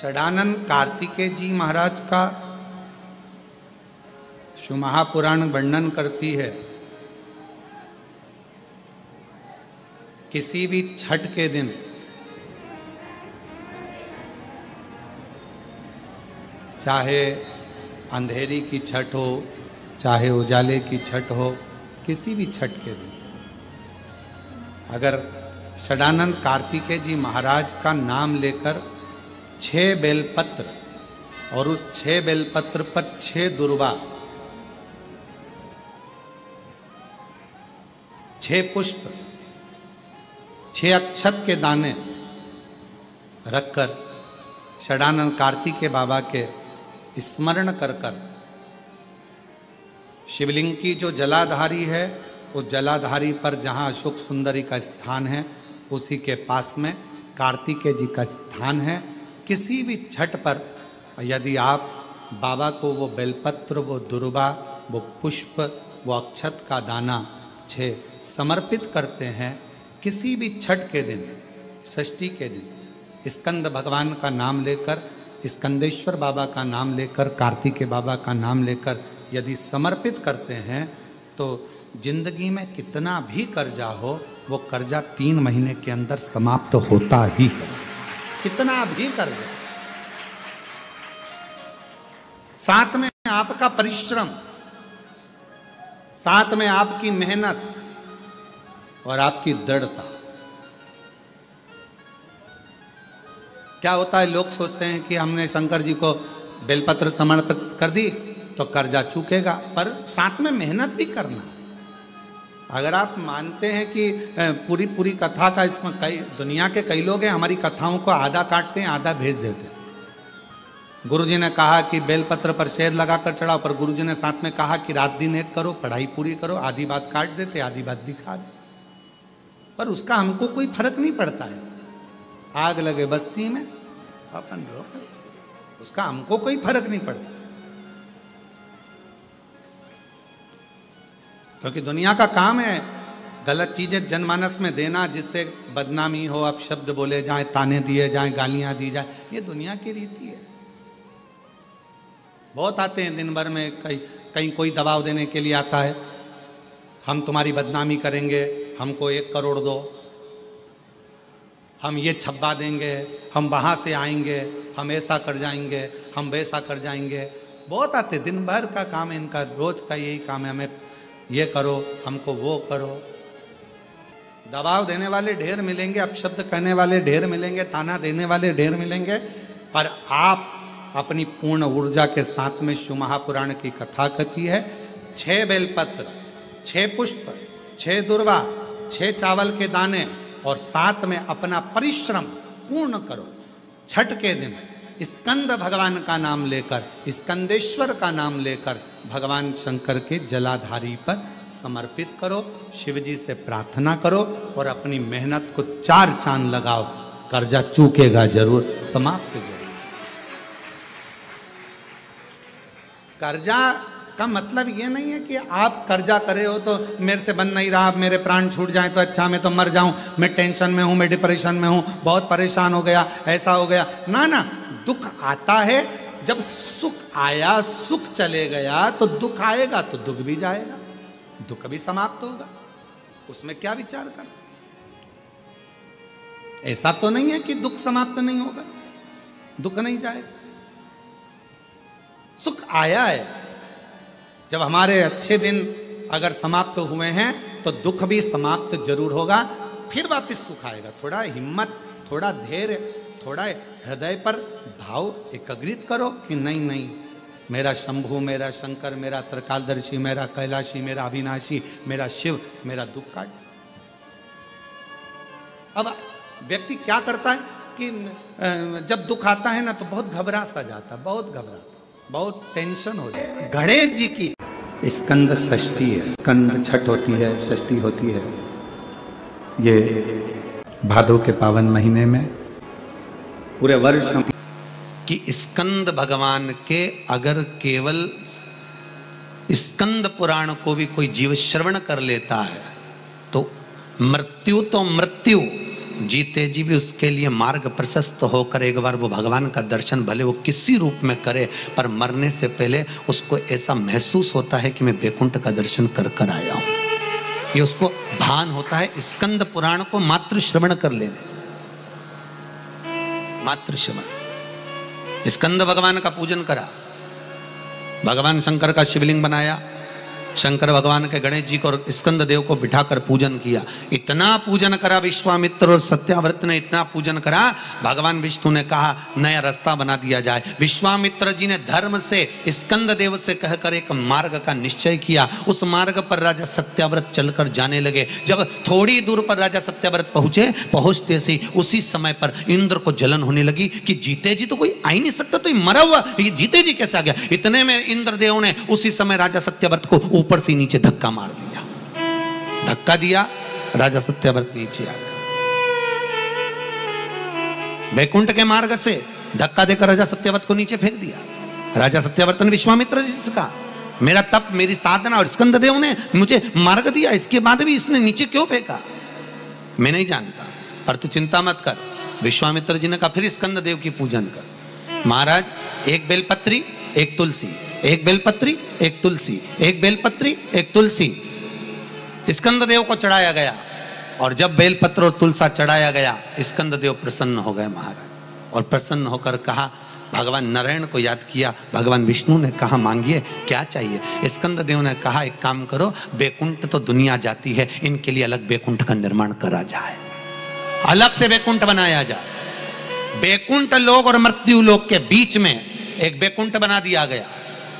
षडानंद कार्तिकेय जी महाराज का शिव महापुराण वर्णन करती है। किसी भी छठ के दिन चाहे अंधेरी की छठ हो, चाहे उजाले की छठ हो, किसी भी छठ के दिन अगर षडानंद कार्तिकेय जी महाराज का नाम लेकर 6 बेलपत्र और उस 6 बेलपत्र पर 6 दुर्वा, 6 पुष्प, 6 अक्षत के दाने रखकर षडानंद कार्तिकेय बाबा के स्मरण कर कर शिवलिंग की जो जलाधारी है, उस जलाधारी पर जहाँ अशोक सुंदरी का स्थान है, उसी के पास में कार्तिकेय जी का स्थान है। किसी भी छठ पर यदि आप बाबा को वो बेलपत्र, वो दुर्वा, वो पुष्प, वो अक्षत का दाना 6 समर्पित करते हैं, किसी भी छठ के दिन, षष्ठी के दिन स्कंद भगवान का नाम लेकर, स्कंदेश्वर बाबा का नाम लेकर, कार्तिकेय बाबा का नाम लेकर यदि समर्पित करते हैं तो जिंदगी में कितना भी कर्जा हो, वो कर्जा 3 महीने के अंदर समाप्त होता ही है। कितना भी कर्जा, साथ में आपका परिश्रम, साथ में आपकी मेहनत और आपकी दृढ़ता। क्या होता है, लोग सोचते हैं कि हमने शंकर जी को बेलपत्र समर्पित कर दी तो कर्जा चूकेगा, पर साथ में मेहनत भी करना। अगर आप मानते हैं कि पूरी पूरी कथा का, इसमें कई दुनिया के कई लोग हैं हमारी कथाओं को आधा काटते हैं, आधा भेज देते हैं। गुरुजी ने कहा कि बेलपत्र पर शहद लगाकर चढ़ाओ, पर गुरुजी ने साथ में कहा कि रात दिन एक करो, पढ़ाई पूरी करो। आधी बात काट देते, आधी बात दिखा देते, पर उसका हमको कोई फर्क नहीं पड़ता है। आग लगे बस्ती में अपन रहो, उसका हमको कोई फर्क नहीं पड़ता, क्योंकि दुनिया का काम है गलत चीजें जनमानस में देना, जिससे बदनामी हो, अपशब्द बोले जाए, ताने दिए जाए, गालियां दी जाए। ये दुनिया की रीति है। बहुत आते हैं दिन भर में, कहीं कोई दबाव देने के लिए आता है, हम तुम्हारी बदनामी करेंगे, हमको 1 करोड़ दो, हम ये छब्बा देंगे, हम वहाँ से आएंगे, हम ऐसा कर जाएंगे, हम वैसा कर जाएंगे। बहुत आते, दिन भर का काम है इनका, रोज का यही काम है, हमें ये करो, हमको वो करो। दबाव देने वाले ढेर मिलेंगे, अपशब्द कहने वाले ढेर मिलेंगे, ताना देने वाले ढेर मिलेंगे, पर आप अपनी पूर्ण ऊर्जा के साथ में शिव महापुराण की कथा कहती है। 6 बेलपत्र, 6 पुष्प, 6 दुर्वा, 6 चावल के दाने और साथ में अपना परिश्रम पूर्ण करो। छठ के दिन स्कंद भगवान का नाम लेकर, स्कंदेश्वर का नाम लेकर भगवान शंकर के जलाधारी पर समर्पित करो, शिव जी से प्रार्थना करो और अपनी मेहनत को 4 चांद लगाओ। कर्जा चूकेगा जरूर, समाप्त जरूर। कर्जा का मतलब ये नहीं है कि आप कर्जा करे हो तो मेरे से बन नहीं रहा, मेरे प्राण छूट जाए तो अच्छा, मैं तो मर जाऊं, मैं टेंशन में हूं, मैं डिप्रेशन में हूं, बहुत परेशान हो गया, ऐसा हो गया। ना ना, दुख आता है, जब सुख आया, सुख चले गया तो दुख आएगा, तो दुख भी जाएगा, दुख भी समाप्त होगा, उसमें क्या विचार कर। ऐसा तो नहीं है कि दुख समाप्त नहीं होगा, दुख नहीं जाएगा। सुख आया है, जब हमारे अच्छे दिन अगर समाप्त हुए हैं तो दुख भी समाप्त जरूर होगा, फिर वापस सुख आएगा। थोड़ा हिम्मत, थोड़ा धैर्य, थोड़ा हृदय पर भाव एकाग्रित करो कि नहीं नहीं, मेरा शंभु, मेरा शंकर, मेरा त्रिकालदर्शी, मेरा कैलाशी, मेरा अविनाशी, मेरा शिव मेरा दुख काट। अब व्यक्ति क्या करता है कि जब दुख आता है ना तो बहुत घबरा सा जाता, बहुत घबराता, बहुत टेंशन हो जाए। गणेश जी की स्कंद षष्ठी है, स्कंद छठ होती है, षष्ठी होती है। ये भादो के पावन महीने में पूरे वर्ष कि स्कंद भगवान के अगर केवल स्कंद पुराण को भी कोई जीव श्रवण कर लेता है तो मृत्यु तो मृत्यु, जीते जी भी उसके लिए मार्ग प्रशस्त होकर एक बार वो भगवान का दर्शन भले वो किसी रूप में करे, पर मरने से पहले उसको ऐसा महसूस होता है कि मैं वैकुंठ का दर्शन कर कर आया हूं। ये उसको भान होता है स्कंद पुराण को मात्र श्रवण कर लेने से। मात्र श्रवण, स्कंद भगवान का पूजन करा, भगवान शंकर का शिवलिंग बनाया, शंकर भगवान के गणेश जी को और स्कंद देव को बिठाकर पूजन किया। इतना पूजन करा विश्वामित्र और सत्याव्रत ने, इतना पूजन करा, भगवान विष्णु ने कहा नया रास्ता बना दिया जाए। विश्वामित्र जी ने धर्म से स्कंद देव से कहकर एक मार्ग का निश्चय किया। उस मार्ग पर राजा सत्याव्रत चलकर जाने लगे। जब थोड़ी दूर पर राजा सत्याव्रत पहुंचते से उसी समय पर इंद्र को जलन होने लगी कि जीते जी तो कोई आ ही नहीं सकता, तो ये मरा हुआ ये जीते जी कैसे आ गया। इतने में इंद्रदेव ने उसी समय राजा सत्याव्रत को ऊपर से नीचे धक्का मार दिया। धक्का दिया, राजा सत्याव्रत नीचे आ गया। वैकुंठ के मार्ग से धक्का देकर राजा सत्याव्रत को नीचे फेंक दिया। राजा सत्याव्रत ने विश्वामित्र जी से कहा मेरा तप, मेरी साधना और स्कंद देव ने मुझे मार्ग दिया, इसके बाद भी इसने नीचे क्यों फेंका मैं नहीं जानता, पर तू चिंता मत कर। विश्वामित्र जी ने कहा फिर स्कंद देव की पूजन कर। महाराज एक बेलपत्री एक तुलसी, एक बेलपत्री एक तुलसी, एक बेलपत्री एक तुलसी स्कंद देव को चढ़ाया गया। और जब बेलपत्र और तुलसा चढ़ाया गया, स्कंद देव प्रसन्न हो गए महाराज। और प्रसन्न होकर कहा, भगवान नारायण को याद किया। भगवान विष्णु ने कहा मांगिए क्या चाहिए। स्कंद देव ने कहा एक काम करो, वैकुंठ तो दुनिया जाती है, इनके लिए अलग वैकुंठ का निर्माण करा जाए, अलग से वैकुंठ बनाया जाए। वैकुंठ लोक और मृत्यु लोक के बीच में एक वैकुंठ बना दिया गया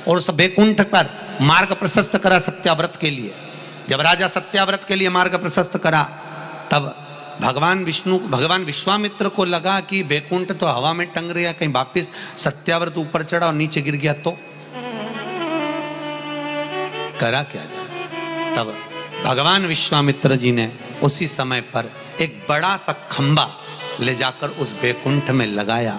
और उस वैकुंठ पर मार्ग प्रशस्त करा सत्याव्रत के लिए। जब राजा सत्याव्रत के लिए मार्ग प्रशस्त करा, तब भगवान विश्वामित्र को लगा कि वैकुंठ तो हवा में टंग रहा, कहीं वापिस सत्याव्रत ऊपर चढ़ा और नीचे गिर गया तो करा क्या जाए। तब भगवान विश्वामित्र जी ने उसी समय पर एक बड़ा सा खंबा ले जाकर उस वैकुंठ में लगाया।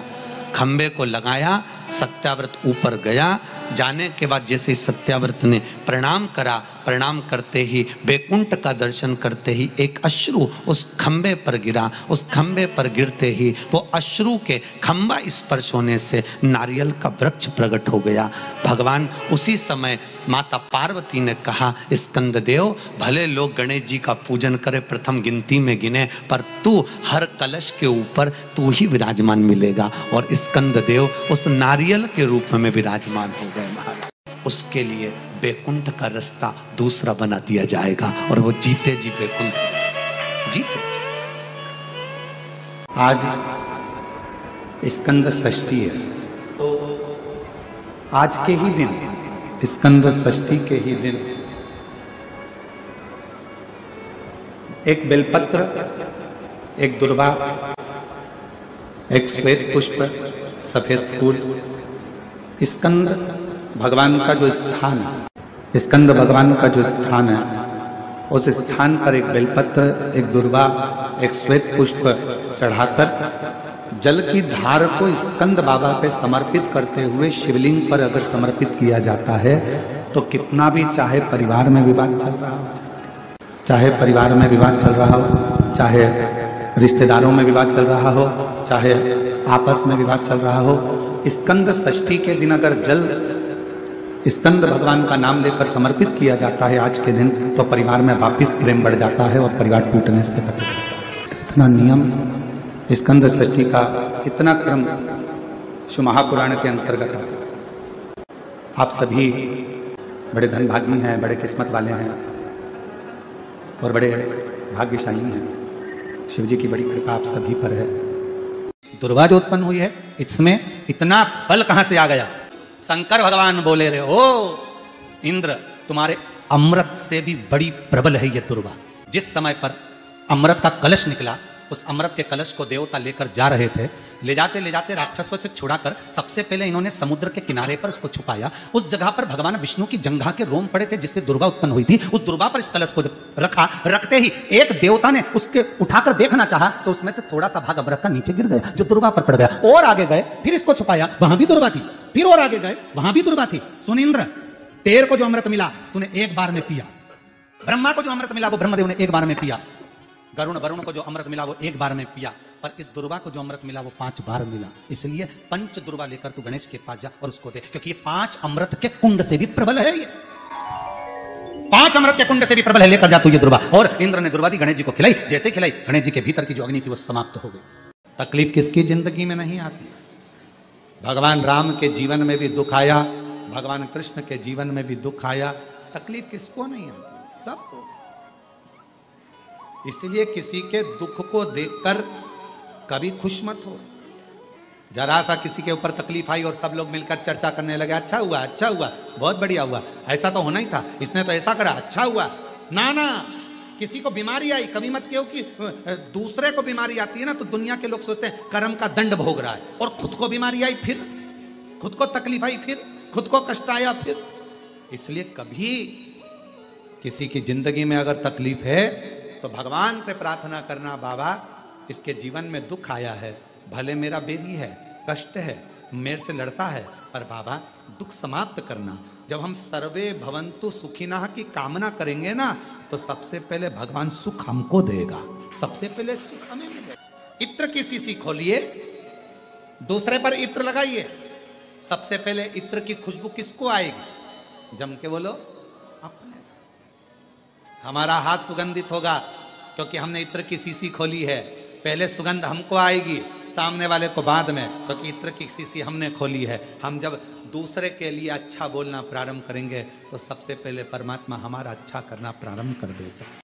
खंबे को लगाया, सत्याव्रत ऊपर गया। जाने के बाद जैसे सत्याव्रत ने प्रणाम करा, प्रणाम करते ही वैकुंठ का दर्शन करते ही एक अश्रु उस खंबे पर गिरा। उस खंबे पर गिरते ही वो अश्रु के खंबा स्पर्श होने से नारियल का वृक्ष प्रकट हो गया। भगवान उसी समय माता पार्वती ने कहा स्कंद देव भले लोग गणेश जी का पूजन करे, प्रथम गिनती में गिने, पर तू हर कलश के ऊपर तू ही विराजमान मिलेगा। और स्कंद देव उस नारियल के रूप में विराजमान हो गए महाराज। उसके लिए वैकुंठ का रास्ता दूसरा बना दिया जाएगा और वो जीते जी वैकुंठ जीते जी। आज स्कंद षष्ठी है, तो आज के ही दिन, स्कंद षष्ठी के ही दिन एक बेलपत्र, एक दुर्वा, एक श्वेत पुष्प, सफेद फूल, स्कंद भगवान का जो स्थान है, स्कंद भगवान का जो स्थान है, उस स्थान पर एक बेलपत्र, एक दुर्वा, एक श्वेत पुष्प चढ़ाकर जल की धार को स्कंद बाबा पे समर्पित करते हुए शिवलिंग पर अगर समर्पित किया जाता है तो कितना भी, चाहे परिवार में विवाद चल रहा हो, चाहे परिवार में विवाद चल रहा हो, चाहे रिश्तेदारों में विवाद चल रहा हो, चाहे आपस में विवाद चल रहा हो, स्कंद षष्ठी के दिन अगर जल स्कंद भगवान का नाम लेकर समर्पित किया जाता है आज के दिन, तो परिवार में वापिस प्रेम बढ़ जाता है और परिवार टूटने से बच जाता है। इतना नियम स्कंद षष्ठी का, इतना क्रम शिव महापुराण के अंतर्गत। आप सभी बड़े धनभागी हैं, बड़े किस्मत वाले हैं और बड़े भाग्यशाली हैं। शिव जी की बड़ी कृपा आप सभी पर है। दुर्वा जो उत्पन्न हुई है, इसमें इतना बल कहां से आ गया। शंकर भगवान बोले रहे, ओ इंद्र तुम्हारे अमृत से भी बड़ी प्रबल है ये दुर्वा। जिस समय पर अमृत का कलश निकला, उस अमृत के कलश को देवता लेकर जा रहे थे, ले जाते राक्षसों से छुड़ाकर सबसे पहले इन्होंने समुद्र के किनारे पर उसको छुपाया। उस जगह पर भगवान विष्णु की जंघा के रोम पड़े थे जिससे दुर्गा उत्पन्न हुई थी। उस दुर्गा पर इस कलश को जब रखा, रखते ही एक देवता ने उसके उठाकर देखना चाहा तो उसमें से थोड़ा सा भाग अमृत का नीचे गिर गया जो दुर्गा पर पड़ गया। और आगे गए, फिर इसको छुपाया, वहां भी दुर्गा थी, फिर और आगे गए, वहां भी दुर्गा थी। सुन इंद्र, तेरे को जो अमृत मिला तूने एक बार में पिया, ब्रह्मा को जो अमृत मिला वो ब्रह्मदेव ने एक बार में पिया, गरुण वरुण को जो अमृत मिला वो एक बार में पिया, पर इस दुर्वा को जो अमृत मिला वो 5 बार मिला। इसलिए पंच दुर्वा लेकर तू गणेश के पास जा और उसको दे, क्योंकि ये 5 अमृत के कुंड से भी प्रबल है। ये 5 अमृत के कुंड से भी प्रबल है। लेकर जा तू ये दुर्वा। और इंद्र ने दुर्वा दी, गणेश जी को खिलाई। जैसे खिलाई, गणेश जी के भीतर की जो अग्नि थी वो समाप्त हो गई। तकलीफ किसकी जिंदगी में नहीं आती? भगवान राम के जीवन में भी दुख आया, भगवान कृष्ण के जीवन में भी दुख आया। तकलीफ किसको नहीं आती? सबको। इसलिए किसी के दुख को देखकर कभी खुश मत हो। जरा सा किसी के ऊपर तकलीफ आई और सब लोग मिलकर चर्चा करने लगे, अच्छा हुआ, अच्छा हुआ, बहुत बढ़िया हुआ, ऐसा तो होना ही था, इसने तो ऐसा करा, अच्छा हुआ। ना ना, किसी को बीमारी आई, कभी मत कहो कि दूसरे को बीमारी आती है ना तो दुनिया के लोग सोचते हैं कर्म का दंड भोग रहा है, और खुद को बीमारी आई फिर, खुद को तकलीफ आई फिर, खुद को कष्ट आया फिर। इसलिए कभी किसी की जिंदगी में अगर तकलीफ है तो भगवान से प्रार्थना करना, बाबा इसके जीवन में दुख आया है, भले मेरा बेबी है, कष्ट है, मेरे से लड़ता है, पर बाबा दुख समाप्त करना। जब हम सर्वे भवन्तु सुखिनः की कामना करेंगे ना तो सबसे पहले भगवान सुख हमको देगा, सबसे पहले सुख हमें मिलेगा। इत्र की शीशी खोलिए, दूसरे पर इत्र लगाइए, सबसे पहले इत्र की खुशबू किसको आएगी? जम के बोलो, अपने। हमारा हाथ सुगंधित होगा क्योंकि हमने इत्र की शीशी खोली है। पहले सुगंध हमको आएगी, सामने वाले को बाद में, क्योंकि इत्र की शीशी हमने खोली है। हम जब दूसरे के लिए अच्छा बोलना प्रारंभ करेंगे तो सबसे पहले परमात्मा हमारा अच्छा करना प्रारंभ कर देगा।